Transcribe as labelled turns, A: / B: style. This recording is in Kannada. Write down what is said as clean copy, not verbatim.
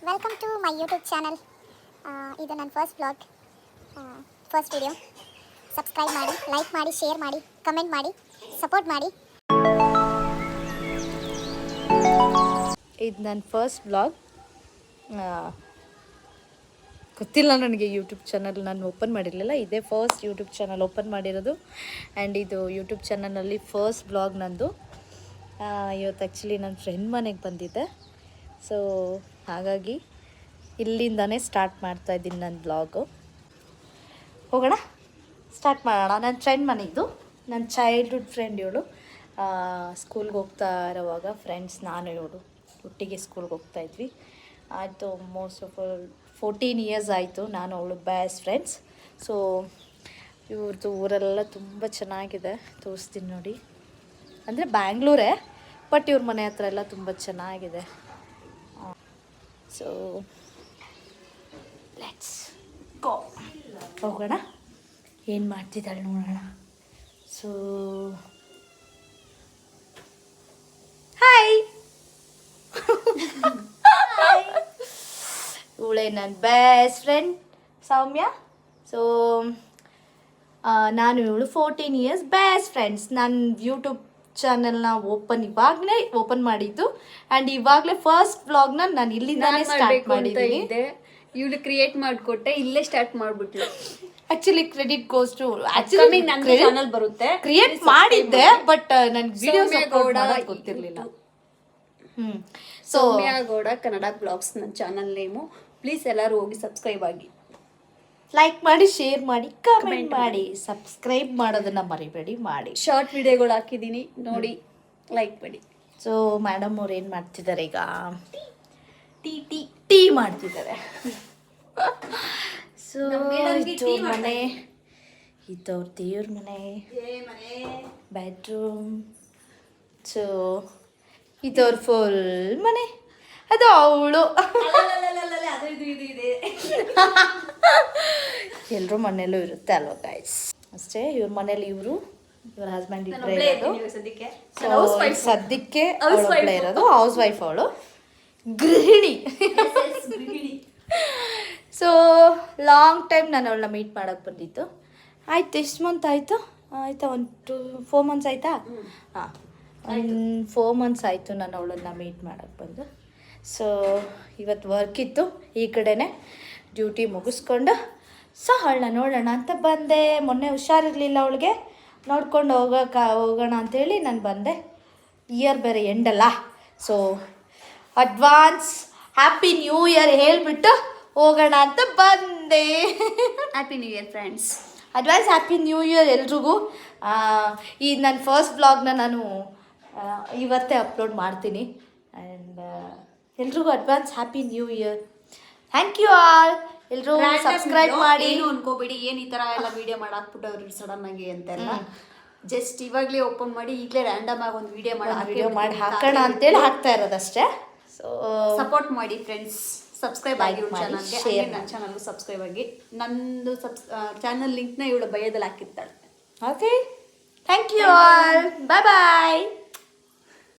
A: Welcome to my YouTube channel. ಇದು ನನ್ನ first vlog, first video. Subscribe ಮಾಡಿ, ಲೈಕ್ ಮಾಡಿ, ಶೇರ್ ಮಾಡಿ, ಕಮೆಂಟ್ ಮಾಡಿ, ಸಪೋರ್ಟ್ ಮಾಡಿ.
B: ಇದು ನನ್ನ ಫಸ್ಟ್ ಬ್ಲಾಗ್. ಗೊತ್ತಿಲ್ಲ ನನಗೆ ಯೂಟ್ಯೂಬ್ ಚಾನಲ್ ನಾನು ಓಪನ್ ಮಾಡಿರಲಿಲ್ಲ. ಇದೇ ಫಸ್ಟ್ ಯೂಟ್ಯೂಬ್ ಚಾನಲ್ ಓಪನ್ ಮಾಡಿರೋದು. ಆ್ಯಂಡ್ ಇದು ಯೂಟ್ಯೂಬ್ ಚಾನಲಲ್ಲಿ ಫಸ್ಟ್ ಬ್ಲಾಗ್ ನಂದು. ಇವತ್ತು ಆ್ಯಕ್ಚುಲಿ ನನ್ನ ಫ್ರೆಂಡ್ ಮನೆಗೆ ಬಂದಿದ್ದೆ. ಸೊ ಹಾಗಾಗಿ ಇಲ್ಲಿಂದನೇ ಸ್ಟಾರ್ಟ್ ಮಾಡ್ತಾಯಿದ್ದೀನಿ ನನ್ನ ಬ್ಲಾಗು. ಹೋಗೋಣ, ಸ್ಟಾರ್ಟ್ ಮಾಡೋಣ. ನನ್ನ ಫ್ರೆಂಡ್ ಮನೆದು, ನನ್ನ ಚೈಲ್ಡ್ಹುಡ್ ಫ್ರೆಂಡ್ ಇವಳು. ಸ್ಕೂಲ್ಗೆ ಹೋಗ್ತಾ ಇರೋವಾಗ ಫ್ರೆಂಡ್ಸ್ ನಾನು ಇವಳು ಒಟ್ಟಿಗೆ ಸ್ಕೂಲ್ಗೆ ಹೋಗ್ತಾಯಿದ್ವಿ. ಆಯಿತು, ಆಲ್ಮೋಸ್ಟ್ 14 ಇಯರ್ಸ್ ಆಯಿತು ನಾನು ಅವಳು ಬೆಸ್ಟ್ ಫ್ರೆಂಡ್ಸ್. ಸೊ ಇವ್ರದ್ದು ಊರೆಲ್ಲ ತುಂಬ ಚೆನ್ನಾಗಿದೆ, ತೋರಿಸ್ತೀನಿ ನೋಡಿ. ಅಂದರೆ ಬ್ಯಾಂಗ್ಳೂರೇ, ಬಟ್ ಇವ್ರ ಮನೆ ಹತ್ರ ಎಲ್ಲ ತುಂಬ ಚೆನ್ನಾಗಿದೆ. ಸೊ ಲೆಟ್ಸ್ ಗೋ, ಹೋಗೋಣ. ಏನು ಮಾಡ್ತಿದ್ದಾಳೆ ನೋಡೋಣ. ಸೊ ಹಾಯ್, ಇವಳೇ ನನ್ನ ಬೆಸ್ಟ್ ಫ್ರೆಂಡ್ ಸೌಮ್ಯ. ಸೊ ನಾನು ಇವಳು 14 ಇಯರ್ಸ್ ಬೆಸ್ಟ್ ಫ್ರೆಂಡ್ಸ್. ನಾನು ಯೂಟ್ಯೂಬ್ ಚಾನಲ್ನ ಇವಾಗಲೇ ಓಪನ್ ಮಾಡಿದ್ದು. ಆ್ಯಂಡ್ ಇವಾಗಲೇ ಫಸ್ಟ್ ವ್ಲಾಗ್ನ ನಾನು ಇಲ್ಲಿಂದಾನೇ ಸ್ಟಾರ್ಟ್ ಮಾಡಿದ್ದೀನಿ.
C: ಇವಳು ಕ್ರಿಯೇಟ್ ಮಾಡಿಕೊಟ್ಟೆ, ಇಲ್ಲೇ ಸ್ಟಾರ್ಟ್ ಮಾಡಿಬಿಟ್ಲು.
B: ಆಕ್ಚುಲಿ ಕ್ರೆಡಿಟ್ ಗೋಸ್ ಟು
C: ನನ್ನ ಚಾನಲ್ ಬರುತ್ತೆ.
B: ಕ್ರಿಯೇಟ್ ಮಾಡಿದ್ದೆ, ಬಟ್ ನನಗೆ ವಿಡಿಯೋಸ್ ಅಪ್ಲೋಡ್ ಮಾಡೋದು ಗೊತ್ತಿರಲಿಲ್ಲ.
C: ಸೌಮ್ಯ ಗೌಡ ಕನ್ನಡ ಬ್ಲಾಗ್ಸ್ ನನ್ನ ಚಾನಲ್ ನೇಮು. ಪ್ಲೀಸ್ ಎಲ್ಲರೂ ಹೋಗಿ ಸಬ್ಸ್ಕ್ರೈಬ್ ಆಗಿ,
B: ಲೈಕ್ ಮಾಡಿ, ಶೇರ್ ಮಾಡಿ, ಕಮೆಂಟ್ ಮಾಡಿ, ಸಬ್ಸ್ಕ್ರೈಬ್ ಮಾಡೋದನ್ನ ಮರಿಬೇಡಿ ಮಾಡಿ.
C: ಶಾರ್ಟ್ ವಿಡಿಯೋಗಳು ಹಾಕಿದ್ದೀನಿ ನೋಡಿ, ಲೈಕ್ ಮಾಡಿ.
B: ಸೊ ಮೇಡಮ್ ಅವ್ರು ಏನು ಮಾಡ್ತಿದ್ದಾರೆ ಈಗ? ಟೀ ಮಾಡ್ತಿದ್ದಾರೆ. ಸೊ ಇದು ಮನೆ, ಇದವ್ರ ದೇವ್ರ ಮನೆ, ಬೆಡ್ರೂಮ್. ಸೊ ಇದವ್ರ ಫುಲ್ ಮನೆ, ಅದು ಅವಳು. ಎಲ್ಲರೂ ಮನೆಯಲ್ಲೂ ಇರುತ್ತೆ ಅಲ್ವಾ ಗೈಸ್? ಅಷ್ಟೇ. ಇವ್ರ ಮನೇಲಿ ಇವ್ರ ಹಸ್ಬೆಂಡ್ ಇಬ್ಬರೇ ಇರೋದು. ಸದ್ಯಕ್ಕೆ ಒಬ್ಬಳೇ ಇರೋದು, ಹೌಸ್ ವೈಫ್ ಅವಳು, ಗೃಹಿಣಿ. ಸೊ ಲಾಂಗ್ ಟೈಮ್ ನಾನು ಅವಳನ್ನ ಮೀಟ್ ಮಾಡೋಕ್ಕೆ ಬಂದಿತ್ತು. ಆಯ್ತು, ಎಷ್ಟು ಮಂತ್ ಆಯಿತು? ಆಯಿತಾ, 4 ಮಂತ್ಸ್ ಆಯಿತಾ? ಹಾಂ, 4 ಮಂತ್ಸ್ ಆಯಿತು ನಾನು ಅವಳನ್ನ ಮೀಟ್ ಮಾಡೋಕ್ಕೆ ಬಂದು. ಸೊ ಇವತ್ತು ವರ್ಕ್ ಇತ್ತು, ಈ ಕಡೆನೇ ಡ್ಯೂಟಿ ಮುಗಿಸ್ಕೊಂಡು ಸೊ ಅವಳನ್ನ ನೋಡೋಣ ಅಂತ ಬಂದೆ. ಮೊನ್ನೆ ಹುಷಾರಿರಲಿಲ್ಲ ಅವಳಿಗೆ, ನೋಡ್ಕೊಂಡು ಹೋಗೋಣ ಅಂಥೇಳಿ ನಾನು ಬಂದೆ. ಇಯರ್ ಬೇರೆ ಎಂಡಲ್ಲ, so advance happy new year ಹೇಳಿಬಿಟ್ಟು ಹೋಗೋಣ ಅಂತ ಬಂದೆ.
C: Happy new year friends.
B: Advance happy new year ಎಲ್ರಿಗೂ. ಈ ನನ್ನ ಫಸ್ಟ್ ಬ್ಲಾಗ್ನ ನಾನು ಇವತ್ತೇ ಅಪ್ಲೋಡ್ ಮಾಡ್ತೀನಿ. ಆ್ಯಂಡ್ ಎಲ್ರಿಗೂ advance happy new year. Thank you all. ಎಲ್ಲರೂ ಸಬ್ಸ್ಕ್ರೈಬ್ ಮಾಡಿ.
C: ಏನು ಅನ್ಕೋಬೇಡಿ, ಏನು ಈ ಥರ ಎಲ್ಲ ವಿಡಿಯೋ ಮಾಡಿ ಹಾಕ್ಬಿಟ್ಟವ್ರು ಸಡನ್ ಆಗಿ ಅಂತೆಲ್ಲ. ಜಸ್ಟ್ ಇವಾಗಲೇ ಓಪನ್ ಮಾಡಿ ಈಗಲೇ ರ್ಯಾಂಡಮ್ ಆಗಿ ಒಂದು ವಿಡಿಯೋ ಮಾಡಿ
B: ಹಾಕೋಣ ಅಂತೇಳಿ ಹಾಕ್ತಾ ಇರೋದಷ್ಟೇ. ಸೊ
C: ಸಪೋರ್ಟ್ ಮಾಡಿ ಫ್ರೆಂಡ್ಸ್, ಸಬ್ಸ್ಕ್ರೈಬ್ ಆಗಿ ಇವಳ ಚಾನಲ್ಗೆ. ನನ್ನ ಚಾನಲ್ಗೂ ಸಬ್ಸ್ಕ್ರೈಬ್ ಆಗಿ. ನಂದು ಚಾನಲ್ ಲಿಂಕ್ನ ಇವಳು ಬಯೋದಲ್ಲಿ ಹಾಕಿರ್ತಾಳೆ.
B: Okay, thank you all. Bye bye.